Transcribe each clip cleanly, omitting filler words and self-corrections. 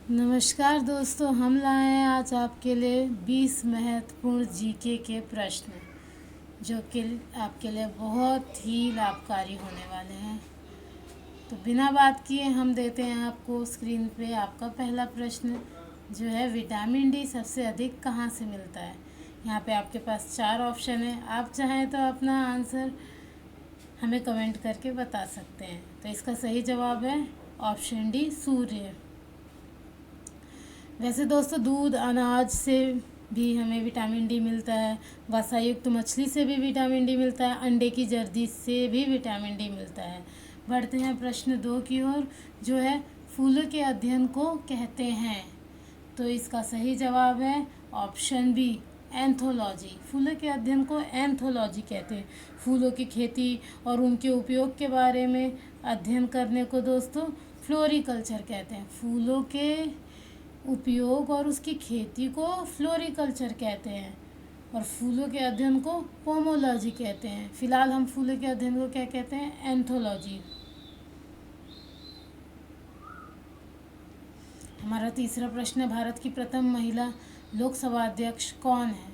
नमस्कार दोस्तों, हम लाए हैं आज आपके लिए 20 महत्वपूर्ण जीके के प्रश्न जो कि आपके लिए बहुत ही लाभकारी होने वाले हैं। तो बिना बात किए हम देते हैं आपको स्क्रीन पे आपका पहला प्रश्न, जो है विटामिन डी सबसे अधिक कहाँ से मिलता है। यहाँ पे आपके पास 4 ऑप्शन है। आप चाहें तो अपना आंसर हमें कमेंट करके बता सकते हैं। तो इसका सही जवाब है ऑप्शन डी, सूर्य। वैसे दोस्तों, दूध, अनाज से भी हमें विटामिन डी मिलता है। वसा युक्त मछली से भी विटामिन डी मिलता है। अंडे की जर्दी से भी विटामिन डी मिलता है। बढ़ते हैं प्रश्न 2 की ओर, जो है फूलों के अध्ययन को कहते हैं। तो इसका सही जवाब है ऑप्शन बी, एंथोलॉजी। फूलों के अध्ययन को एंथोलॉजी कहते हैं। फूलों की खेती और उनके उपयोग के बारे में अध्ययन करने को दोस्तों फ्लोरिकल्चर कहते हैं। फूलों के उपयोग और उसकी खेती को फ्लोरिकल्चर कहते हैं और फूलों के अध्ययन को पोमोलॉजी कहते हैं। फिलहाल हम फूलों के अध्ययन को क्या कहते हैं? एंथोलॉजी। हमारा तीसरा प्रश्न है, भारत की प्रथम महिला लोकसभा अध्यक्ष कौन है?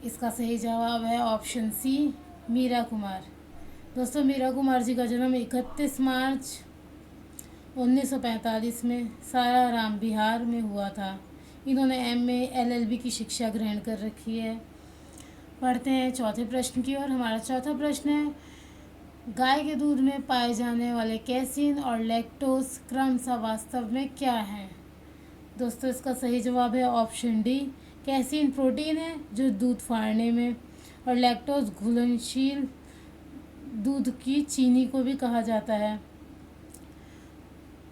इसका सही जवाब है ऑप्शन सी, मीरा कुमार। दोस्तों, मीरा कुमार जी का जन्म 31 मार्च 1945 में सासाराम, बिहार में हुआ था। इन्होंने एमए एलएलबी की शिक्षा ग्रहण कर रखी है। पढ़ते हैं चौथे प्रश्न की ओर। हमारा चौथा प्रश्न है, गाय के दूध में पाए जाने वाले कैसीन और लैक्टोज क्रमशः वास्तव में क्या है? दोस्तों, इसका सही जवाब है ऑप्शन डी। कैसीन प्रोटीन है जो दूध फाड़ने में, और लैक्टोज घुलनशील दूध की चीनी को भी कहा जाता है।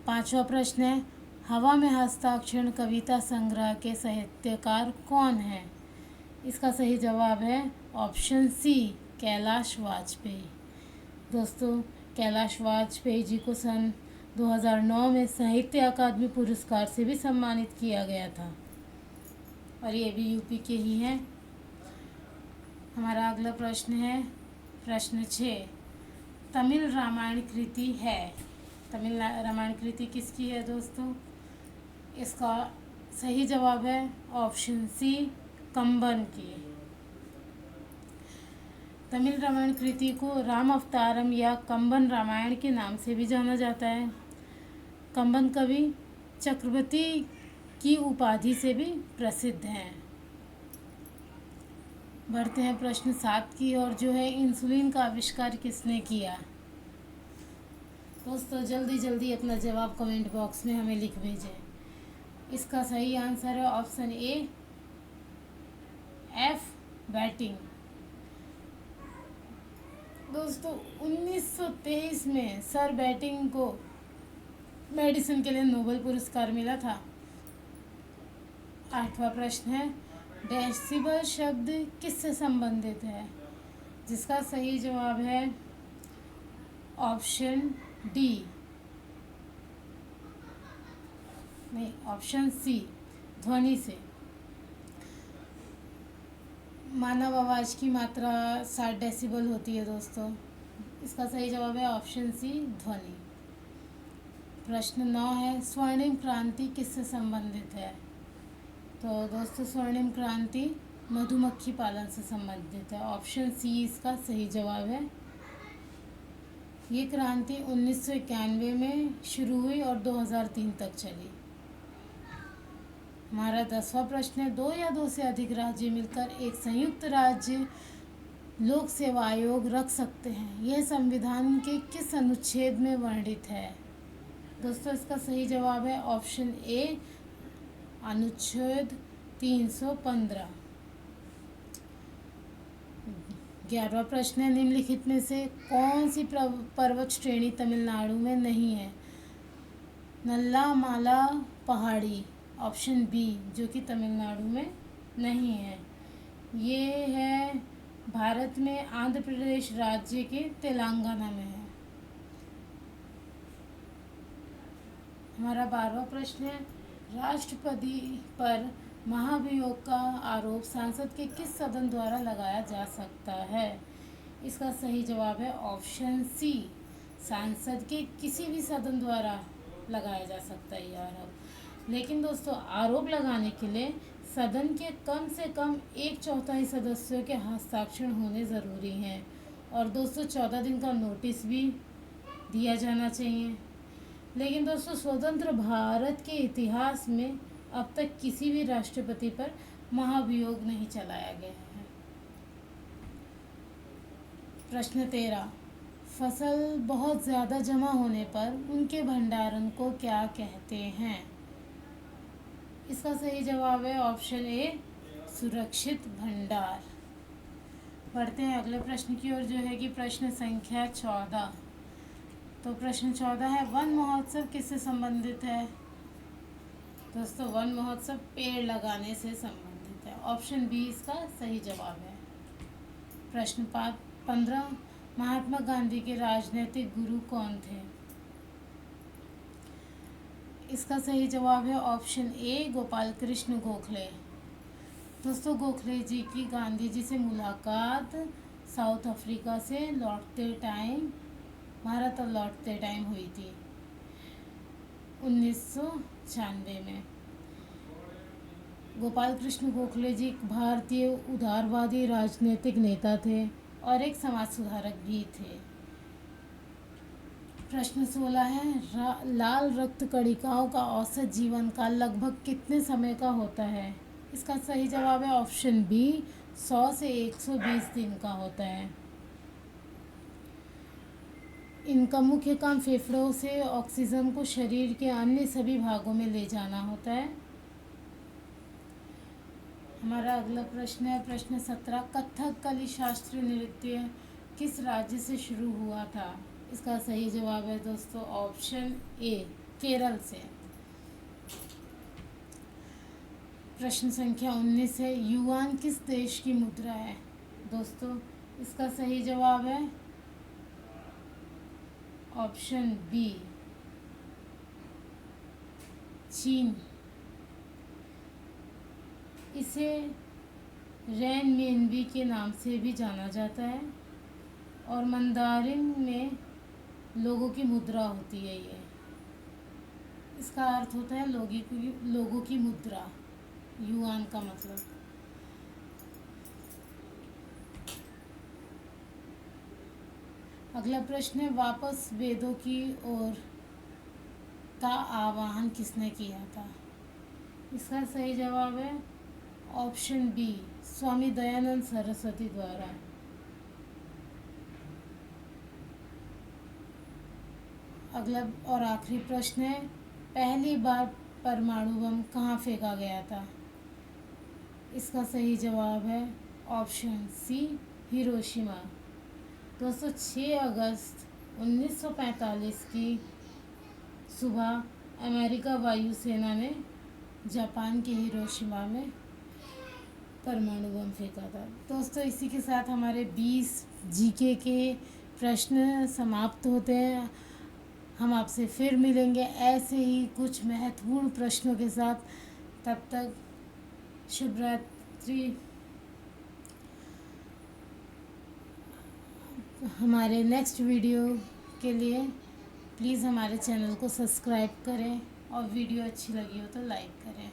पांचवा प्रश्न है, हवा में हस्ताक्षर कविता संग्रह के साहित्यकार कौन है? इसका सही जवाब है ऑप्शन सी, कैलाश वाजपेयी। दोस्तों, कैलाश वाजपेयी जी को सन 2009 में साहित्य अकादमी पुरस्कार से भी सम्मानित किया गया था और ये भी यूपी के ही हैं। हमारा अगला प्रश्न है प्रश्न 6, तमिल रामायण कृति है। तमिल रामायण कृति किसकी है दोस्तों? इसका सही जवाब है ऑप्शन सी, कंबन की। तमिल रामायण कृति को राम अवतारम या कंबन रामायण के नाम से भी जाना जाता है। कंबन कवि चक्रवर्ती की उपाधि से भी प्रसिद्ध हैं। बढ़ते हैं प्रश्न 7 की ओर, जो है इंसुलिन का आविष्कार किसने किया? दोस्तों, जल्दी जल्दी अपना जवाब कमेंट बॉक्स में हमें लिख भेजें। इसका सही आंसर है ऑप्शन ए, एफ बैटिंग। दोस्तों, 1923 में सर बैटिंग को मेडिसिन के लिए नोबेल पुरस्कार मिला था। आठवां प्रश्न है, डेसिबल शब्द किससे संबंधित है? जिसका सही जवाब है ऑप्शन डी, नहीं, ऑप्शन सी, ध्वनि से। मानव आवाज़ की मात्रा 60 डेसिबल होती है दोस्तों। इसका सही जवाब है ऑप्शन सी, ध्वनि। प्रश्न 9 है, स्वर्णिम क्रांति किससे संबंधित है? तो दोस्तों, स्वर्णिम क्रांति मधुमक्खी पालन से संबंधित है। ऑप्शन सी इसका सही जवाब है। ये क्रांति 1991 में शुरू हुई और 2003 तक चली। हमारा 10वां प्रश्न है, 2 या 2 से अधिक राज्य मिलकर एक संयुक्त राज्य लोक सेवा आयोग रख सकते हैं। यह संविधान के किस अनुच्छेद में वर्णित है? दोस्तों, इसका सही जवाब है ऑप्शन ए, अनुच्छेद 315। 11वां प्रश्न है, निम्नलिखित में से कौन सी पर्वत श्रेणी तमिलनाडु में नहीं है? नल्लामाला पहाड़ी, ऑप्शन बी, जो कि तमिलनाडु में नहीं है। ये है भारत में आंध्र प्रदेश राज्य के तेलंगाना में है। हमारा 12वां प्रश्न है, राष्ट्रपति पर महाभियोग का आरोप सांसद के किस सदन द्वारा लगाया जा सकता है? इसका सही जवाब है ऑप्शन सी, सांसद के किसी भी सदन द्वारा लगाया जा सकता है ये आरोप। लेकिन दोस्तों आरोप लगाने के लिए सदन के कम से कम 1/4 सदस्यों के हस्ताक्षर होने ज़रूरी हैं। और दोस्तों 14 दिन का नोटिस भी दिया जाना चाहिए। लेकिन दोस्तों स्वतंत्र भारत के इतिहास में अब तक किसी भी राष्ट्रपति पर महाभियोग नहीं चलाया गया है। प्रश्न 13, फसल बहुत ज़्यादा जमा होने पर उनके भंडारण को क्या कहते हैं? इसका सही जवाब है ऑप्शन ए, सुरक्षित भंडार। बढ़ते हैं अगले प्रश्न की ओर, जो है कि प्रश्न संख्या 14। तो प्रश्न 14 है, वन महोत्सव किससे संबंधित है? दोस्तों वन महोत्सव पेड़ लगाने से संबंधित है। ऑप्शन बी इसका सही जवाब है। प्रश्न 15, महात्मा गांधी के राजनीतिक गुरु कौन थे? इसका सही जवाब है ऑप्शन ए, गोपाल कृष्ण गोखले। दोस्तों गोखले जी की गांधी जी से मुलाकात साउथ अफ्रीका से भारत लौटते टाइम हुई थी 1996 में। गोपाल कृष्ण गोखले जी एक भारतीय उदारवादी राजनीतिक नेता थे और एक समाज सुधारक भी थे। प्रश्न 16 है, लाल रक्त कणिकाओं का औसत जीवन काल लगभग कितने समय का होता है? इसका सही जवाब है ऑप्शन बी, 100 से 120 दिन का होता है। इनका मुख्य काम फेफड़ों से ऑक्सीजन को शरीर के अन्य सभी भागों में ले जाना होता है। हमारा अगला प्रश्न है प्रश्न 17, कथकली शास्त्रीय नृत्य किस राज्य से शुरू हुआ था? इसका सही जवाब है दोस्तों ऑप्शन ए, केरल से। प्रश्न संख्या 19 है, युआन किस देश की मुद्रा है? दोस्तों इसका सही जवाब है ऑप्शन बी, चीन। इसे रेनमिनबी के नाम से भी जाना जाता है और मंदारिन में लोगों की मुद्रा होती है ये। इसका अर्थ होता है लोगों की मुद्रा, युआन का मतलब। अगला प्रश्न है, वापस वेदों की ओर का आह्वान किसने किया था? इसका सही जवाब है ऑप्शन बी, स्वामी दयानंद सरस्वती द्वारा। अगला और आखिरी प्रश्न है, पहली बार परमाणु बम कहाँ फेंका गया था? इसका सही जवाब है ऑप्शन सी, हिरोशिमा। दोस्तों 6 अगस्त 1945 की सुबह अमेरिका वायुसेना ने जापान के हिरोशिमा में परमाणु बम फेंका था। दोस्तों इसी के साथ हमारे 20 जीके के प्रश्न समाप्त होते हैं। हम आपसे फिर मिलेंगे ऐसे ही कुछ महत्वपूर्ण प्रश्नों के साथ। तब तक शुभ रात्रि। हमारे नेक्स्ट वीडियो के लिए प्लीज़ हमारे चैनल को सब्सक्राइब करें और वीडियो अच्छी लगी हो तो लाइक करें।